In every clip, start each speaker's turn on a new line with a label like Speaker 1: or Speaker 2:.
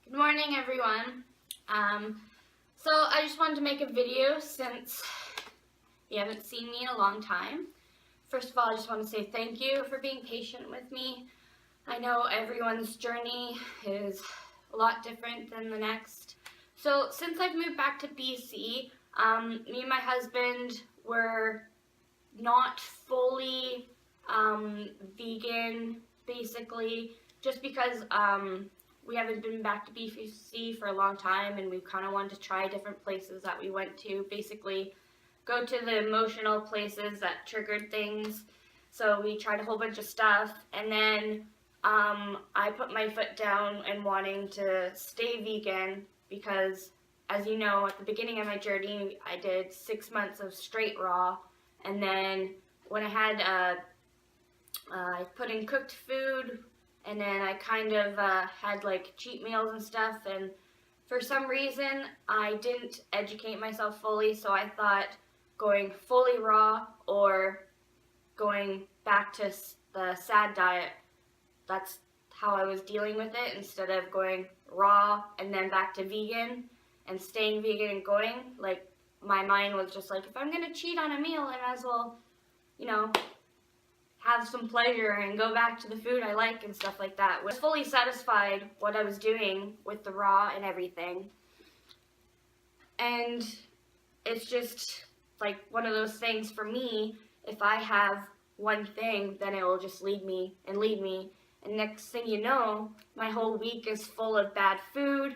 Speaker 1: Good morning, everyone. So I just wanted to make a video since you haven't seen me in a long time. First of all, I just want to say thank you for being patient with me. I know everyone's journey is a lot different than the next. So since I've moved back to BC, me and my husband were not fully vegan, basically, just because we haven't been back to BC for a long time, and we kind of wanted to try different places that we went to. Basically, go to the emotional places that triggered things. So we tried a whole bunch of stuff, and then I put my foot down and wanting to stay vegan because, as you know, at the beginning of my journey, I did 6 months of straight raw, and then when I had I put in cooked food, and then I kind of had like cheat meals and stuff, and for some reason I didn't educate myself fully, so I thought going fully raw or going back to the SAD diet, that's how I was dealing with it, instead of going raw and then back to vegan and staying vegan and going. Like, my mind was just like, if I'm going to cheat on a meal, I might as well, have some pleasure and go back to the food I like and stuff like that. I was fully satisfied what I was doing with the raw and everything. And it's just like one of those things for me, if I have one thing, then it will just lead me and lead me. And next thing you know, my whole week is full of bad food.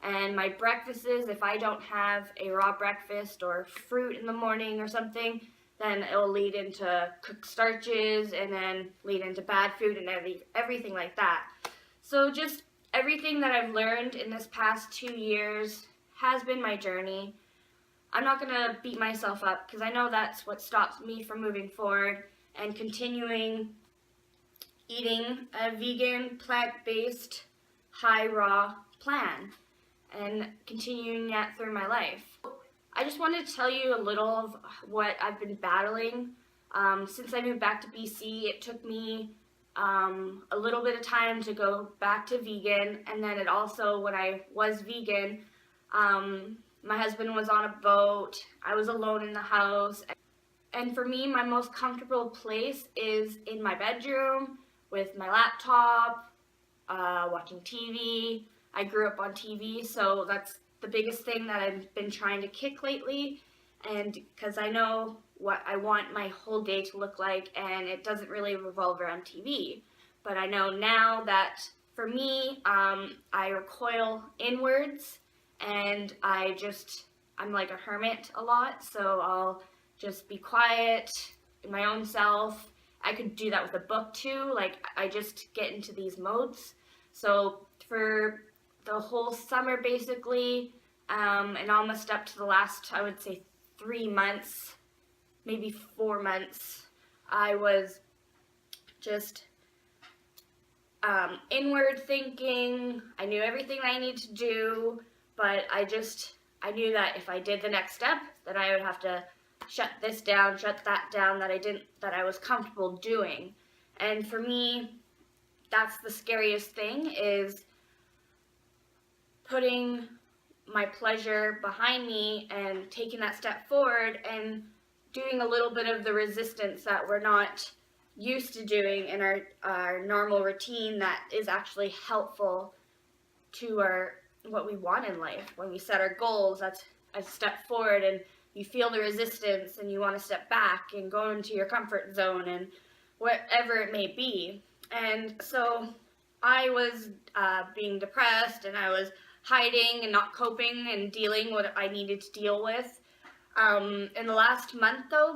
Speaker 1: And my breakfasts, if I don't have a raw breakfast or fruit in the morning or something, then it will lead into cooked starches and then lead into bad food and everything like that. So just everything that I've learned in this past 2 years has been my journey. I'm not going to beat myself up because I know that's what stops me from moving forward and continuing eating a vegan, plant-based, high raw plan and continuing that through my life. I just wanted to tell you a little of what I've been battling. Since I moved back to BC, it took me a little bit of time to go back to vegan, and then it also, when I was vegan, my husband was on a boat, I was alone in the house, and for me, my most comfortable place is in my bedroom with my laptop, watching TV. I grew up on TV, so that's the biggest thing that I've been trying to kick lately, and because I know what I want my whole day to look like, and it doesn't really revolve around TV. But I know now that for me, I recoil inwards, and I'm like a hermit a lot, so I'll just be quiet in my own self. I could do that with a book too, like I just get into these modes. So for the whole summer basically, and almost up to the last, I would say 3 months, maybe 4 months, I was just inward thinking. I knew everything I needed to do, but I knew that if I did the next step, then I would have to shut this down, shut that down, that I was comfortable doing. And for me, that's the scariest thing, is putting my pleasure behind me and taking that step forward and doing a little bit of the resistance that we're not used to doing in our normal routine, that is actually helpful to what we want in life. When we set our goals, that's a step forward, and you feel the resistance and you want to step back and go into your comfort zone and whatever it may be. And so I was being depressed, and I was hiding and not coping and dealing what I needed to deal with. In the last month though,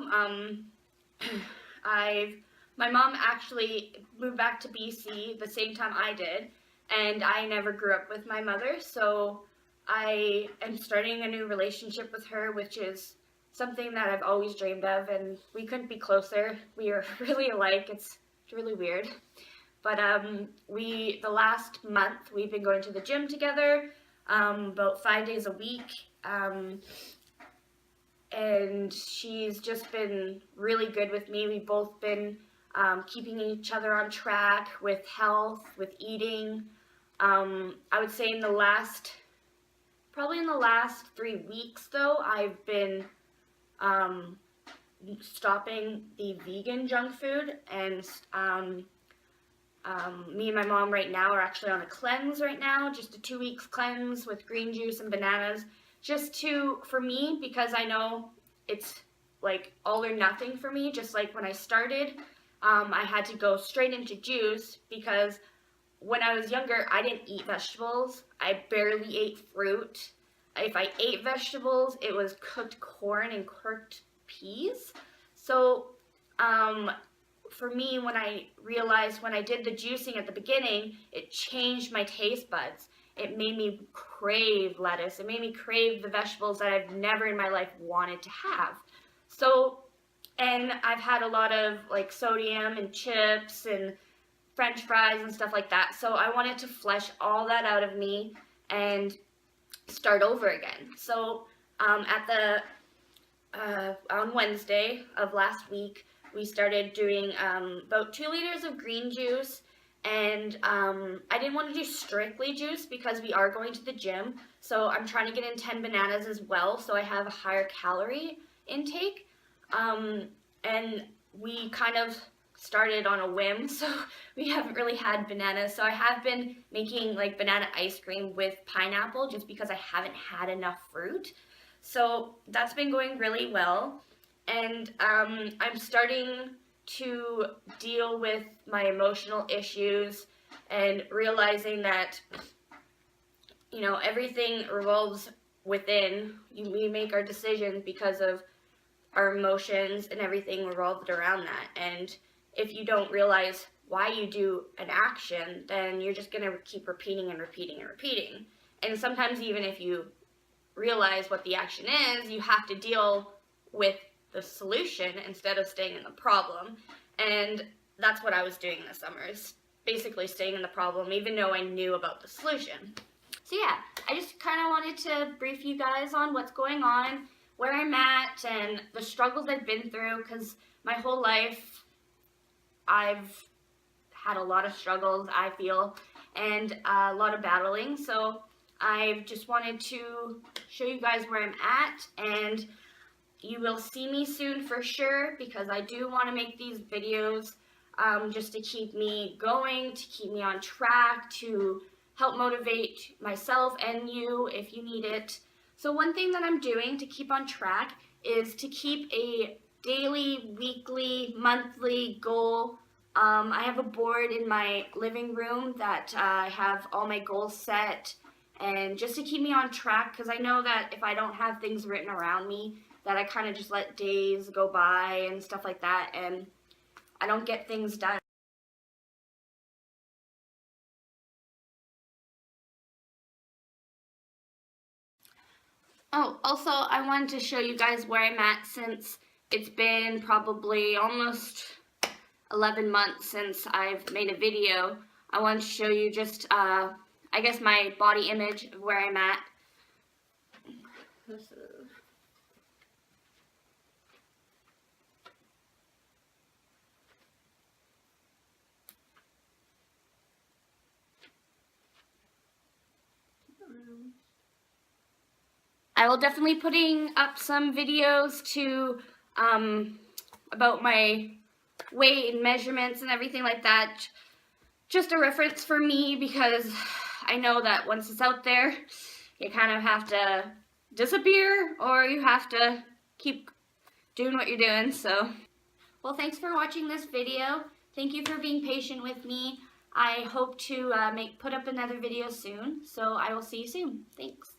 Speaker 1: my mom actually moved back to BC the same time I did, and I never grew up with my mother, so I am starting a new relationship with her, which is something that I've always dreamed of, and we couldn't be closer. We are really alike. It's really weird. But the last month, we've been going to the gym together, about 5 days a week, and she's just been really good with me. We've both been keeping each other on track with health, with eating, I would say probably in the last 3 weeks though, I've been stopping the vegan junk food, and me and my mom right now are actually on a cleanse right now, just a 2 weeks cleanse with green juice and bananas, for me, because I know it's like all or nothing for me. Just like when I started, I had to go straight into juice because when I was younger, I didn't eat vegetables. I barely ate fruit. If I ate vegetables, it was cooked corn and cooked peas. So, for me, when I realized when I did the juicing at the beginning, it changed my taste buds. It made me crave lettuce. It made me crave the vegetables that I've never in my life wanted to have. So, and I've had a lot of like sodium and chips and French fries and stuff like that. So I wanted to flesh all that out of me and start over again. So on Wednesday of last week, we started doing about 2 liters of green juice, and I didn't want to do strictly juice because we are going to the gym, so I'm trying to get in 10 bananas as well, so I have a higher calorie intake, and we kind of started on a whim, so we haven't really had bananas. So I have been making like banana ice cream with pineapple just because I haven't had enough fruit. So that's been going really well, and I'm starting to deal with my emotional issues and realizing that, you know, everything revolves within. We make our decisions because of our emotions, and everything revolved around that. And if you don't realize why you do an action, then you're just going to keep repeating and repeating and repeating. And sometimes even if you realize what the action is, you have to deal with the solution instead of staying in the problem. And that's what I was doing this summer, is basically staying in the problem even though I knew about the solution. So yeah, I just kind of wanted to brief you guys on what's going on, where I'm at, and the struggles I've been through, because my whole life I've had a lot of struggles, I feel, and a lot of battling. So I just wanted to show you guys where I'm at, and you will see me soon for sure, because I do want to make these videos just to keep me going, to keep me on track, to help motivate myself and you if you need it. So one thing that I'm doing to keep on track is to keep a daily, weekly, monthly goal. I have a board in my living room that I have all my goals set, and just to keep me on track, because I know that if I don't have things written around me, that I kind of just let days go by and stuff like that, and I don't get things done. Oh, also, I wanted to show you guys where I'm at, since it's been probably almost 11 months since I've made a video. I wanted to show you just, I guess, my body image of where I'm at. This is... I will definitely putting up some videos to about my weight and measurements and everything like that. Just a reference for me, because I know that once it's out there, you kind of have to disappear, or you have to keep doing what you're doing. So, well, thanks for watching this video. Thank you for being patient with me. I hope to put up another video soon. So I will see you soon. Thanks.